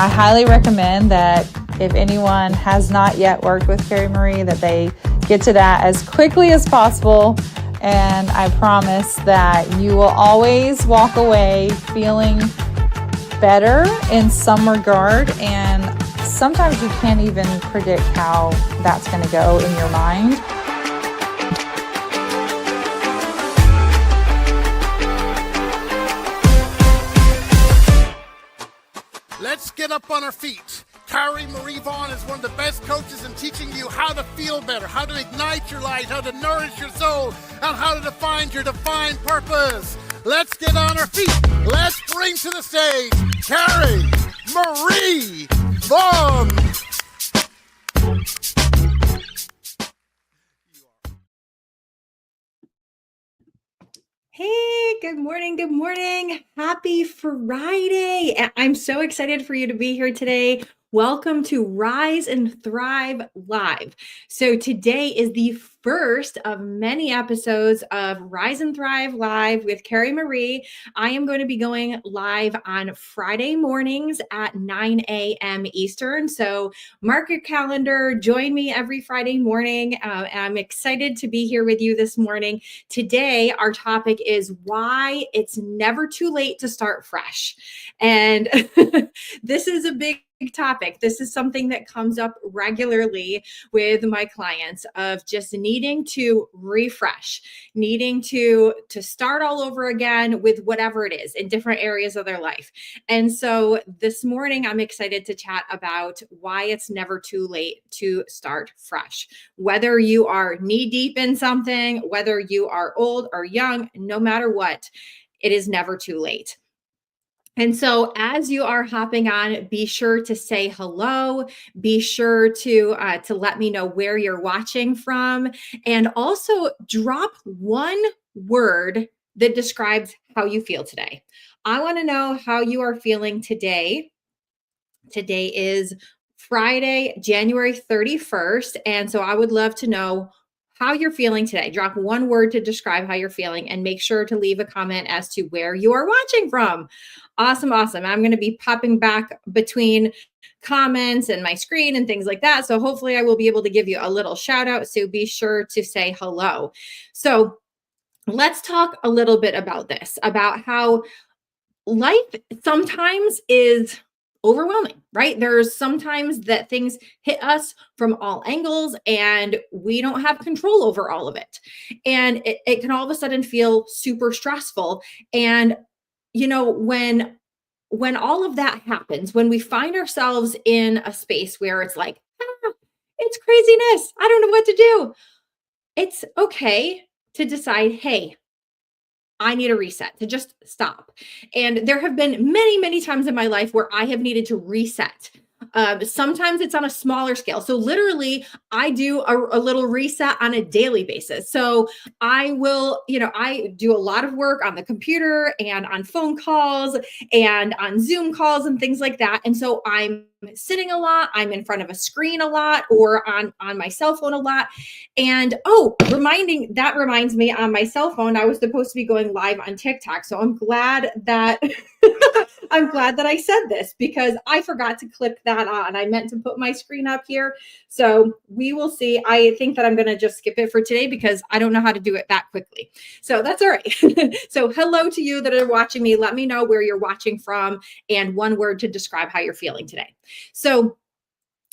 I highly recommend that if anyone has not yet worked with Carrie Marie, that they get to that as quickly as possible. And I promise that you will always walk away feeling better in some regard. And sometimes you can't even predict how that's going to go in your mind. Let's get up on our feet. Carrie Marie Vaughn is one of the best coaches in teaching you how to feel better, how to ignite your light, how to nourish your soul, and how to find your defined purpose. Let's get on our feet. Let's bring to the stage Carrie Marie Vaughn. Hey, good morning. Good morning. Happy Friday. I'm so excited for you to be here today. Welcome to Rise and Thrive Live. So today is the first of many episodes of Rise and Thrive Live with Carrie Marie. I am going to be going live on Friday mornings at 9 a.m. Eastern. So mark your calendar. Join me every Friday morning. I'm excited to be here with you this morning. Today, our topic is why it's never too late to start fresh. And this is a big topic. This is something that comes up regularly with my clients of just needing to refresh, needing to start all over again with whatever it is in different areas of their life. And so this morning, I'm excited to chat about why it's never too late to start fresh. Whether you are knee deep in something, whether you are old or young, no matter what, it is never too late. And so as you are hopping on, be sure to say hello, be sure to let me know where you're watching from, and also drop one word that describes how you feel today. I want to know how you are feeling today. Today is Friday, January 31st. And so I would love to know how you're feeling today. Drop one word to describe how you're feeling and make sure to leave a comment as to where you are watching from. Awesome. I'm going to be popping back between comments and my screen and things like that. So hopefully I will be able to give you a little shout out. So be sure to say hello. So let's talk a little bit about this, about how life sometimes is overwhelming, right? There's sometimes that things hit us from all angles and we don't have control over all of it. And it can all of a sudden feel super stressful. And, you know, when all of that happens, when we find ourselves in a space where it's like, it's craziness, I don't know what to do. It's okay to decide, hey, I need a reset, to just stop. And there have been many, many times in my life where I have needed to reset. Sometimes it's on a smaller scale. So literally, I do a little reset on a daily basis. So I will, I do a lot of work on the computer and on phone calls and on Zoom calls and things like that. And so I'm sitting a lot, I'm in front of a screen a lot, or on my cell phone a lot. And that reminds me, on my cell phone, I was supposed to be going live on TikTok. So I'm glad that I said this, because I forgot to click that on. I meant to put my screen up here. So we will see. I think that I'm going to just skip it for today because I don't know how to do it that quickly. So that's all right. So hello to you that are watching me. Let me know where you're watching from and one word to describe how you're feeling today. So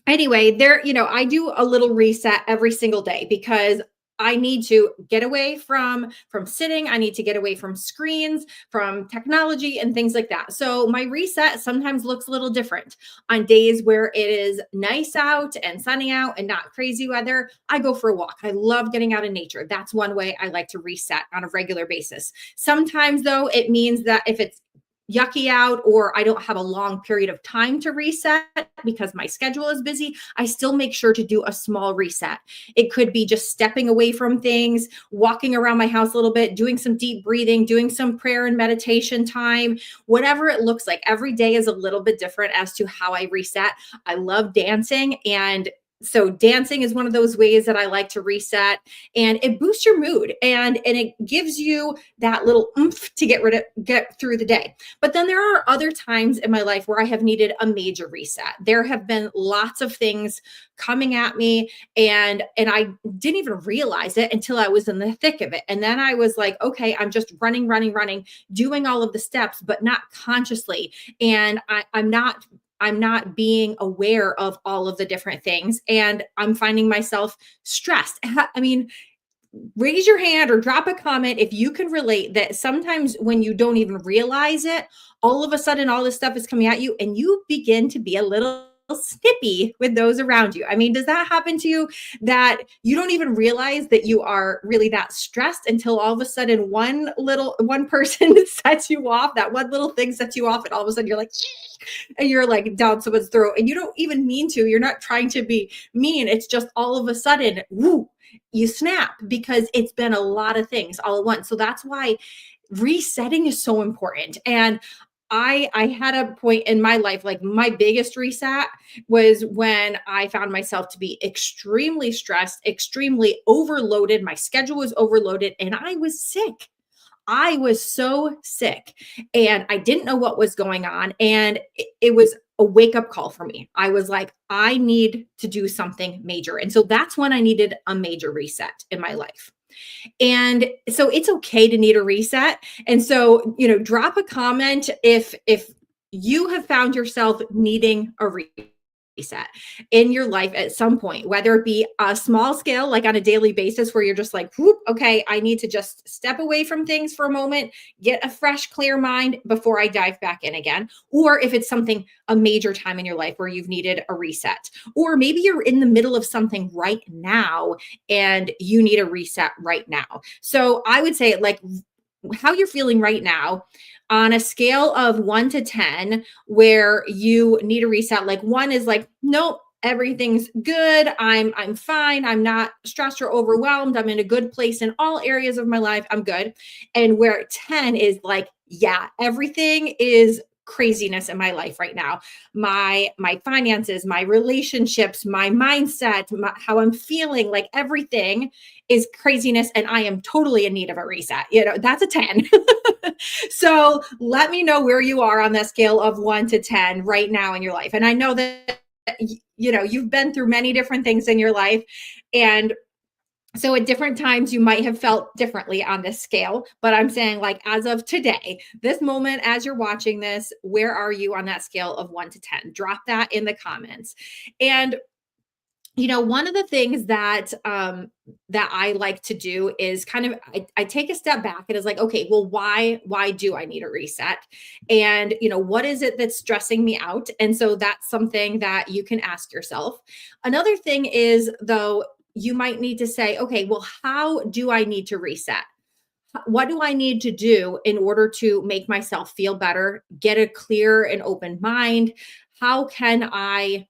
anyway, I do a little reset every single day because I need to get away from sitting. I need to get away from screens, from technology and things like that. So my reset sometimes looks a little different. On days where it is nice out and sunny out and not crazy weather, I go for a walk. I love getting out in nature. That's one way I like to reset on a regular basis. Sometimes though, it means that if it's yucky out or I don't have a long period of time to reset because my schedule is busy, I still make sure to do a small reset. It could be just stepping away from things, walking around my house a little bit, doing some deep breathing, doing some prayer and meditation time, whatever it looks like. Every day is a little bit different as to how I reset. I love dancing, and So dancing is one of those ways that I like to reset, and it boosts your mood, and it gives you that little oomph to get through the day. But then there are other times in my life where I have needed a major reset. There have been lots of things coming at me, and I didn't even realize it until I was in the thick of it. And then I was like, okay, I'm just running, doing all of the steps, but not consciously. And I'm not being aware of all of the different things, and I'm finding myself stressed. I mean, raise your hand or drop a comment if you can relate that sometimes when you don't even realize it, all of a sudden all this stuff is coming at you and you begin to be a little snippy with those around you. I mean, does that happen to you, that you don't even realize that you are really that stressed until all of a sudden one person sets you off, that one little thing sets you off, and all of a sudden you're like and you're like down someone's throat, and you don't even mean to. You're not trying to be mean. It's just all of a sudden, woo, you snap because it's been a lot of things all at once. So that's why resetting is so important. And I had a point in my life, like my biggest reset was when I found myself to be extremely stressed, extremely overloaded. My schedule was overloaded and I was sick. I was so sick and I didn't know what was going on. And it was a wake up call for me. I was like, I need to do something major. And so that's when I needed a major reset in my life. And so it's okay to need a reset. And so, drop a comment if you have found yourself needing a reset in your life at some point, whether it be a small scale, like on a daily basis, where you're just like, whoop, okay, I need to just step away from things for a moment, get a fresh, clear mind before I dive back in again. Or if it's something, a major time in your life where you've needed a reset, or maybe you're in the middle of something right now and you need a reset right now. So I would say, like, how you're feeling right now on a scale of 1 to 10, where you need a reset. Like 1 is like, nope, everything's good. I'm fine. I'm not stressed or overwhelmed. I'm in a good place in all areas of my life. I'm good. And where 10 is like, yeah, everything is craziness in my life right now. My finances, my relationships, my mindset, how I'm feeling, like everything is craziness and I am totally in need of a reset. That's a 10. So let me know where you are on that scale of 1 to 10 right now in your life. And I know that you've been through many different things in your life, and so at different times you might have felt differently on this scale, but I'm saying, like, as of today, this moment, as you're watching this, where are you on that scale of 1 to 10? Drop that in the comments. And one of the things that I like to do is kind of I take a step back and it's like, okay, well, why do I need a reset? And what is it that's stressing me out? And so that's something that you can ask yourself. Another thing is, though, you might need to say, okay, well, how do I need to reset? What do I need to do in order to make myself feel better, get a clear and open mind? How can I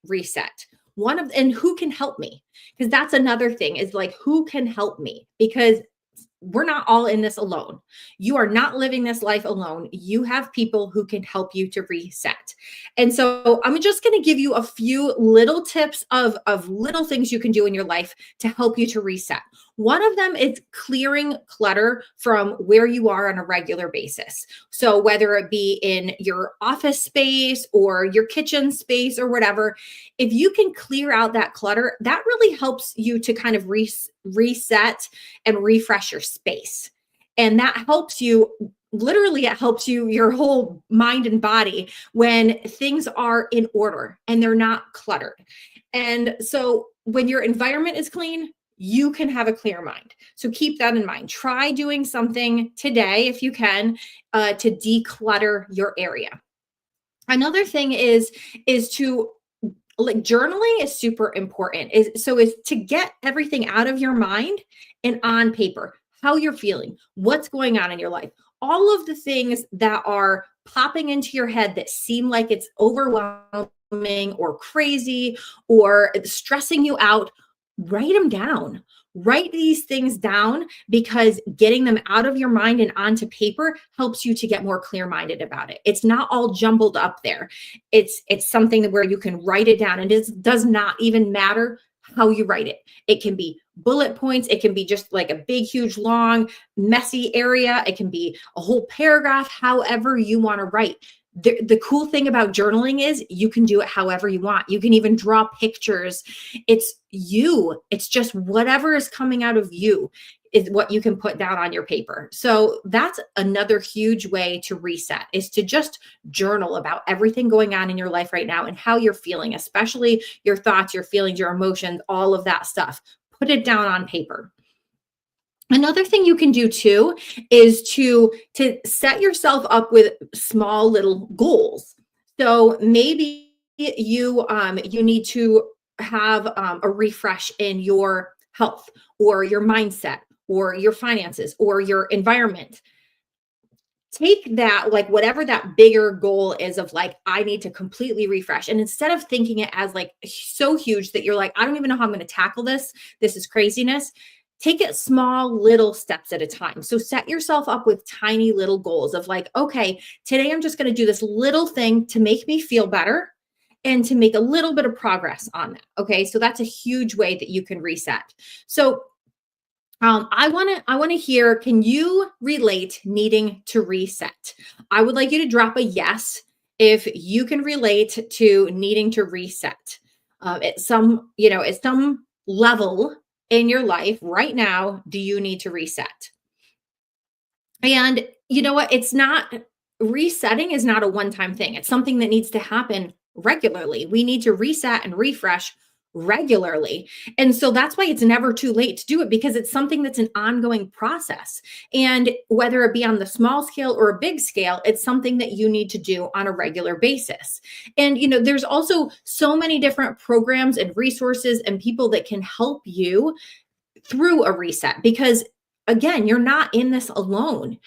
reset? And who can help me? Because that's another thing, is like, who can help me? Because we're not all in this alone. You are not living this life alone. You have people who can help you to reset. And so I'm just going to give you a few little tips of little things you can do in your life to help you to reset. One of them is clearing clutter from where you are on a regular basis. So whether it be in your office space or your kitchen space or whatever, if you can clear out that clutter, that really helps you to kind of reset and refresh your space. And that helps you, literally, it helps you, your whole mind and body, when things are in order and they're not cluttered. And so when your environment is clean, you can have a clear mind. So keep that in mind. Try doing something today, if you can, to declutter your area. Another thing is to, like, journaling is super important. Is to get everything out of your mind and on paper, how you're feeling, what's going on in your life, all of the things that are popping into your head that seem like it's overwhelming or crazy or stressing you out. Write them down. write these things down, because getting them out of your mind and onto paper helps you to get more clear-minded about it. It's not all jumbled up there. It's something where you can write it down, and it does not even matter how you write it. It can be bullet points. It can be just like a big, huge, long, messy area. It can be a whole paragraph, however you want to write. The cool thing about journaling is you can do it however you want. You can even draw pictures. It's you. It's just whatever is coming out of you is what you can put down on your paper. So that's another huge way to reset, is to just journal about everything going on in your life right now and how you're feeling, especially your thoughts, your feelings, your emotions, all of that stuff. Put it down on paper. Another thing you can do too is to set yourself up with small little goals. So maybe you need to have a refresh in your health or your mindset or your finances or your environment. Take that, like whatever that bigger goal is of like, I need to completely refresh. And instead of thinking it as like so huge that you're like, I don't even know how I'm going to tackle this. This is craziness. Take it small, little steps at a time. So set yourself up with tiny little goals of like, okay, today I'm just going to do this little thing to make me feel better and to make a little bit of progress on that. Okay. So that's a huge way that you can reset. So I want to hear, can you relate needing to reset? I would like you to drop a yes if you can relate to needing to reset at some level in your life right now. Do you need to reset? And you know what? Resetting is not a one-time thing. It's something that needs to happen regularly. We need to reset and refresh regularly. And so that's why it's never too late to do it, because it's something that's an ongoing process. And whether it be on the small scale or a big scale, it's something that you need to do on a regular basis. And, there's also so many different programs and resources and people that can help you through a reset, because again, you're not in this alone.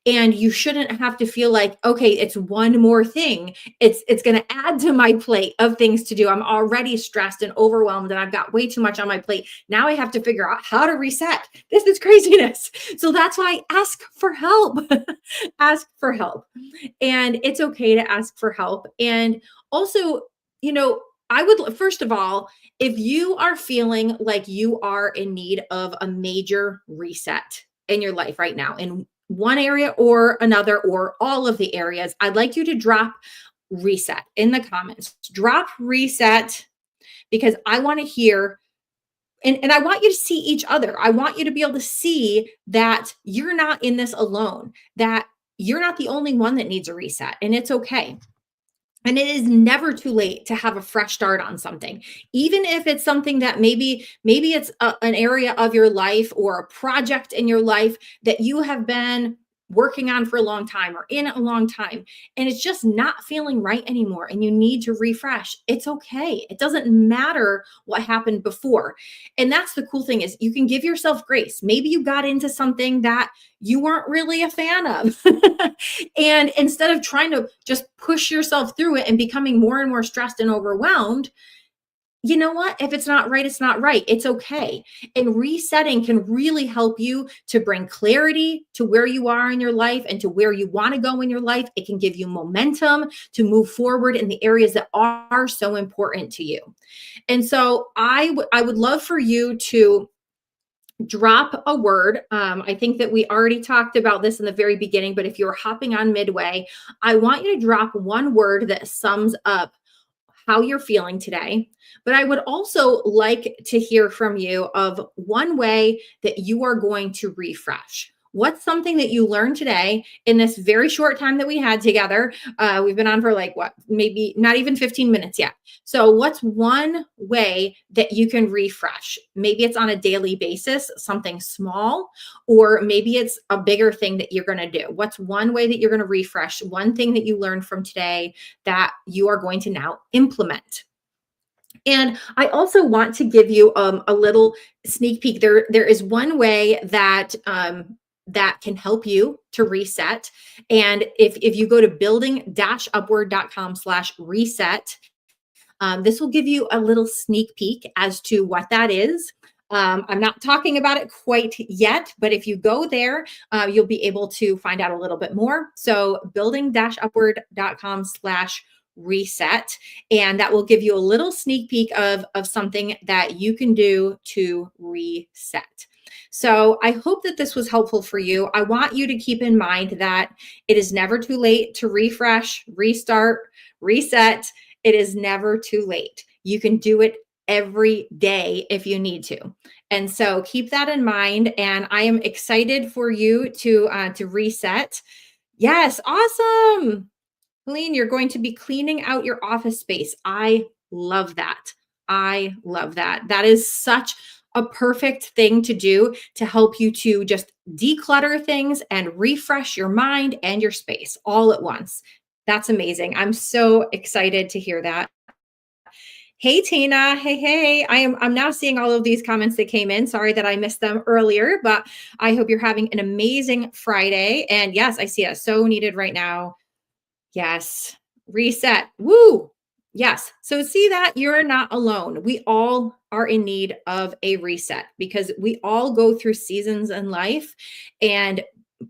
And you shouldn't have to feel like, okay, it's one more thing. It's going to add to my plate of things to do. I'm already stressed and overwhelmed, and I've got way too much on my plate. Now I have to figure out how to reset. This is craziness. So that's why ask for help. Ask for help. And it's okay to ask for help. And also, I would, first of all, if you are feeling like you are in need of a major reset in your life right now, in one area or another, or all of the areas, I'd like you to drop reset in the comments. Drop reset, because I want to hear, and I want you to see each other. I want you to be able to see that you're not in this alone, that you're not the only one that needs a reset, and it's okay. And it is never too late to have a fresh start on something, even if it's something that maybe it's an area of your life or a project in your life that you have been working on for a long time or in a long time, and it's just not feeling right anymore and you need to refresh. It's okay. It doesn't matter what happened before. And that's the cool thing, is you can give yourself grace. Maybe you got into something that you weren't really a fan of. And instead of trying to just push yourself through it and becoming more and more stressed and overwhelmed, you know what? If it's not right, it's not right. It's okay. And resetting can really help you to bring clarity to where you are in your life and to where you want to go in your life. It can give you momentum to move forward in the areas that are so important to you. And so I would love for you to drop a word. I think that we already talked about this in the very beginning, but if you're hopping on midway, I want you to drop one word that sums up how you're feeling today. But I would also like to hear from you of one way that you are going to refresh. What's something that you learned today in this very short time that we had together? We've been on for maybe not even 15 minutes yet. So what's one way that you can refresh? Maybe it's on a daily basis, something small, or maybe it's a bigger thing that you're going to do. What's one way that you're going to refresh? One thing that you learned from today that you are going to now implement. And I also want to give you a little sneak peek. There is one way that that can help you to reset. And if you go to building-upward.com/reset, this will give you a little sneak peek as to what that is. I'm not talking about it quite yet, but if you go there, you'll be able to find out a little bit more. So building-upward.com/reset. And that will give you a little sneak peek of something that you can do to reset. So I hope that this was helpful for you. I want you to keep in mind that it is never too late to refresh, restart, reset. It is never too late. You can do it every day if you need to. And so keep that in mind. And I am excited for you to reset. Yes, awesome. Helene, you're going to be cleaning out your office space. I love that. I love that. That is such a perfect thing to do to help you to just declutter things and refresh your mind and your space all at once. That's amazing. I'm so excited to hear that. Hey Tina, hey. I'm now seeing all of these comments that came in. Sorry that I missed them earlier, but I hope you're having an amazing Friday. And yes, I see it. So needed right now. Yes. Reset. Woo. Yes. So see that you're not alone. We all are in need of a reset because we all go through seasons in life and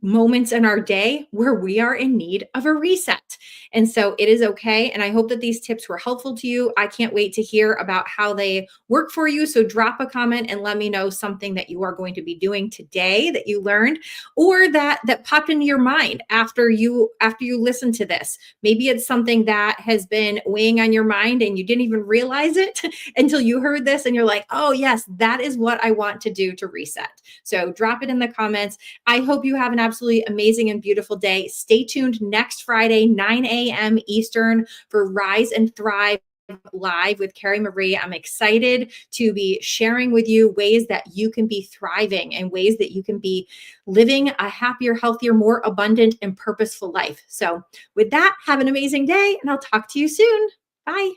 moments in our day where we are in need of a reset. And so it is okay. And I hope that these tips were helpful to you. I can't wait to hear about how they work for you. So drop a comment and let me know something that you are going to be doing today that you learned or that popped into your mind after you listen to this. Maybe it's something that has been weighing on your mind and you didn't even realize it until you heard this and you're like, oh yes, that is what I want to do to reset. So drop it in the comments. I hope you have an absolutely amazing and beautiful day. Stay tuned next Friday, 9 a.m. Eastern for Rise and Thrive Live with Carrie Marie. I'm excited to be sharing with you ways that you can be thriving and ways that you can be living a happier, healthier, more abundant and purposeful life. So with that, have an amazing day and I'll talk to you soon. Bye.